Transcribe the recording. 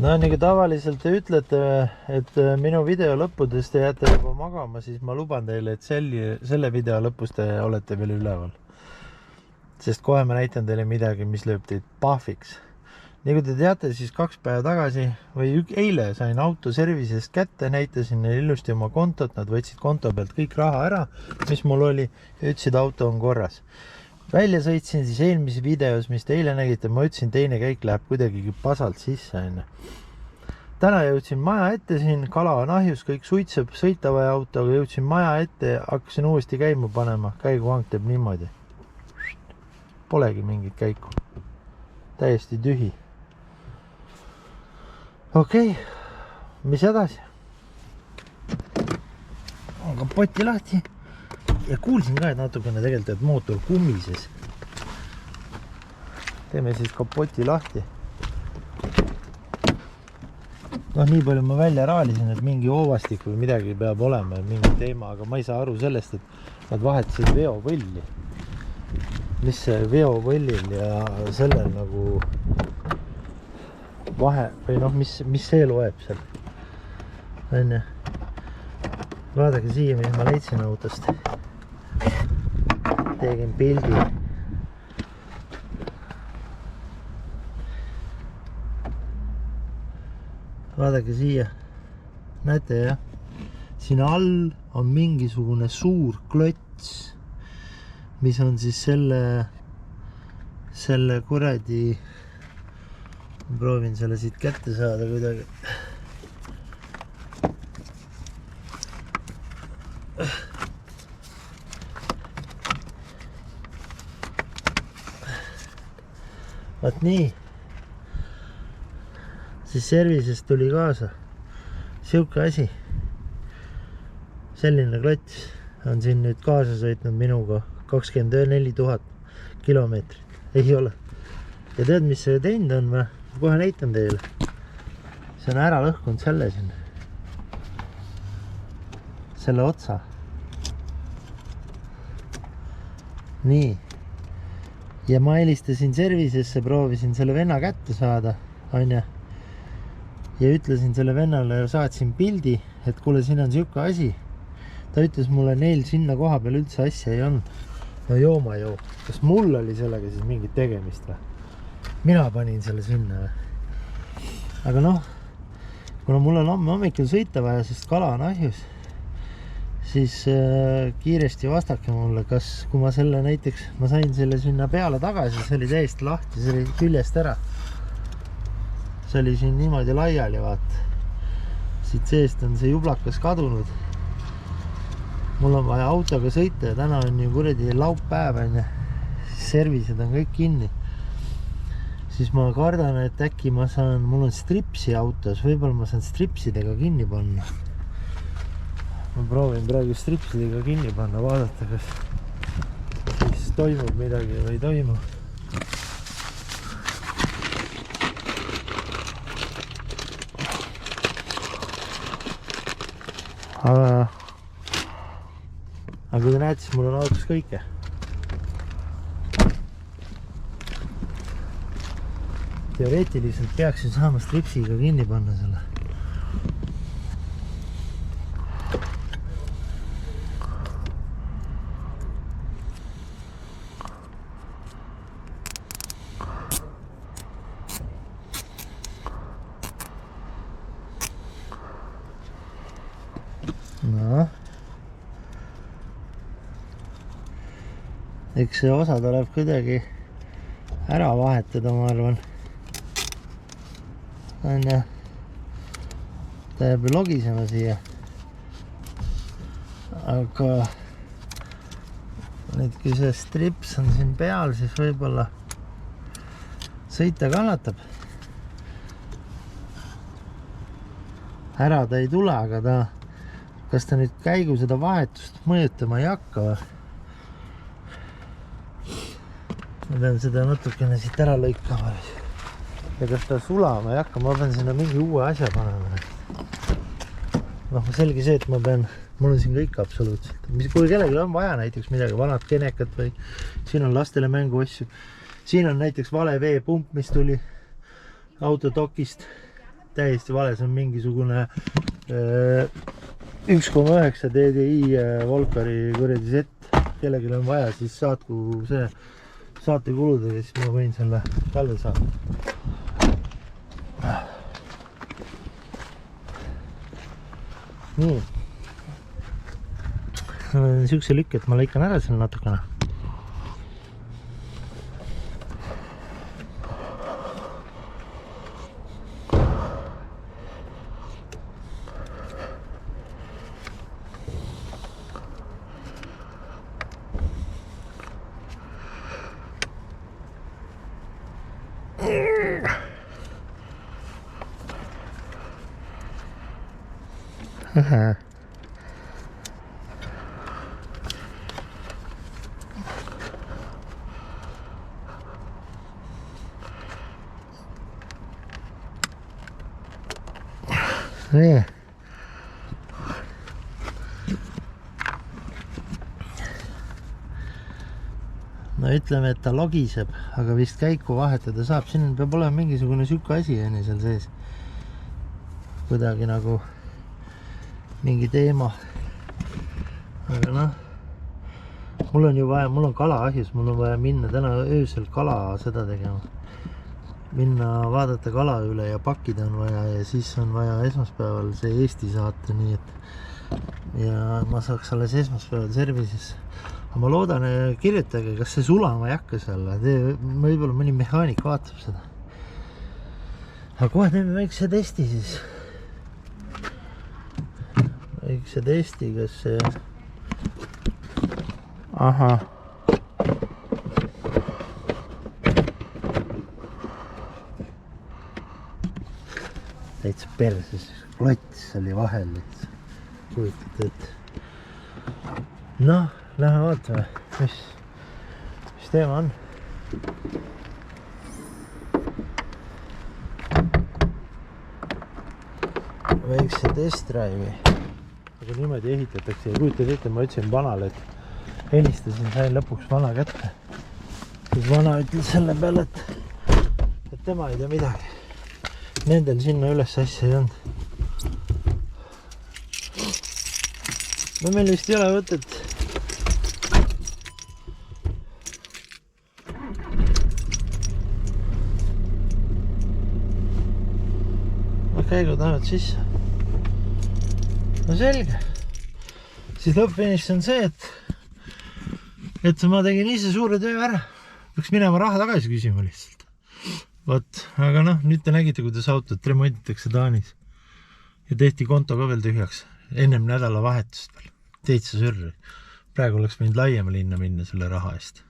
No nagu tavaliselt te ütlete, et minu video lõppudes te jääte juba magama, siis ma luban teile, et selle video lõpus te olete veel üleval. Sest kohe ma näitan teile midagi, mis lööb teid pahviks. Nagu te teate, siis 2 päeva tagasi või eile sain auto service'ist kätte, näitasin neile ilusti oma kontot, nad võtsid konto pealt kõik raha ära, mis mul oli, ja ütlesid, auto on korras. Välja sõitsin siis eelmises videos, mis te eile nägite, ma ütlesin, teine käik läheb kuidagi pasalt sisse enne. Täna jõudsin maja ette siin, kala on ahjus, kõik suitseb, sõita vaja autoga, jõudsin maja ette, hakkasin uuesti käima panema, käiguhang teeb niimoodi. Polegi mingit käiku. Täiesti tühi. Okei, mis edasi? On kapoti lahti. Ja kuulsin ka, et natukene tegelikult, et mootor kummises. Teeme siis kapoti lahti. Noh, nii palju ma välja raalisin, et mingi hoovastik või midagi peab olema, mingi teema, aga ma ei saa aru sellest, et nad vahetasid veovõlli. Mis see veovõllil ja sellel nagu vahe, või noh, mis see loeb seal? Enne. Vaadake siia, mis ma leidsin autost. Tegin pildi. Vaadake siia. Näete, jah? Siin all on mingisugune suur klots, mis on siis selle kuradi, proovin selle siit kätte saada kuidagi. Vaat nii, siis servicest tuli kaasa siuke asi, selline klots on siin nüüd kaasa sõitnud minuga 24 000 kilomeetrit, ei ole. Ja tead, mis see teinud on või? Kohe näitan teile. See on ära lõhkunud selle siin, selle otsa. Nii. Ja ma helistasin servicesse, proovisin selle venna kätte saada, on ja ütlesin selle vennale ja saatsin pildi, et kuule, siin on siuke asi. Ta ütles mulle, neil sinna koha peal üldse asja ei olnud. No jooma joo, kas mul oli sellega siis mingit tegemist või? Mina panin selle sinna või? Aga noh, kuna mul on homme hommikul sõita vaja, sest kala on ahjus, siis kiiresti vastake mulle, kas kui ma selle näiteks, ma sain selle sinna peale tagasi, see oli täiesti lahti, see oli küljest ära. See oli siin niimoodi laiali, vaat. Siit seest on see jublakas kadunud. Mul on vaja autoga sõita ja täna on ju kuradi laupäev, serviced on kõik kinni. Siis ma kardan, et äkki ma saan, mul on stripsi autos, võib-olla ma saan stripsidega kinni panna. Ma proovin praegu stripsidega kinni panna, vaadata, kas siis toimub midagi või ei toimu. Aga kui te näete, siis mul on autos kõike. Teoreetiliselt peaksin saama stripsiga kinni panna selle. No. Eks see osa tuleb kuidagi ära vahetada, ma arvan. On ja ta jääb logisema siia. Aga nüüd, kui see strips on siin peal, siis võib-olla sõita kannatab. Ära ta ei tule, aga ta kas ta nüüd käigu seda vahetust mõjutama ei hakka või? Ma pean seda natukene siit ära lõikama. Ja kas ta sulama ei hakka, ma pean sinna mingi uue asja panema. Noh, selge see, et ma pean, mul on siin kõik absoluutselt. Kui kellelgi on vaja näiteks midagi, vanad kenekat või siin on lastele mängu asju. Siin on näiteks vale veepump, mis tuli autodokist. täiesti vale, see on mingisugune 1,9 DDI Volkari kuradi sett. Kellelgi on vaja, siis saatku see saatekuludega, siis ma võin selle talve saada. Nii. Siukse lükk, et ma lõikan ära selle natukene. Nii. No ütleme, et ta logiseb, aga vist käiku vahetada saab. Siin peab olema mingisugune süka asi seal sees. Kuidagi nagu mingi teema. Aga noh, mul on ju vaja, mul on kala ahjus, mul on vaja minna täna öösel kala seda tegema. Minna vaadata kala üle ja pakkida on vaja ja siis on vaja esmaspäeval see Eesti saata, nii et ja ma saaks alles esmaspäeval servises. Aga ma loodan, kirjutage, kas see sulama ei hakka seal. Võib-olla mõni mehaanik vaatab seda. Aga kohe teeme väikse testi siis. Väikse testi, kas see... Aha. Täitsa perses. Klots oli vahel. Kujutate, et... Noh, lähme vaatame, mis teema on. Väikse test drive'i. Aga niimoodi ehitatakse ja kujutad ette, ma ütlesin vanale, et helistasin, sain lõpuks vana kätte. Siis vana ütles selle peale, et tema ei tea midagi. Nendel sinna üles asja ei olnud. No meil vist ei ole võtet. Käigu tahavad sisse. No selge. Siis lõppfinish on see, et ma tegin ise suure töö ära. Peaks minema raha tagasi küsima lihtsalt. Võt, aga noh, nüüd te nägite, kuidas autot remonditakse Taanis. Ja tehti konto ka veel tühjaks. Ennem nädala vahetust veel. Teitsa sürri. Praegu oleks võinud laiema linna minna selle raha eest.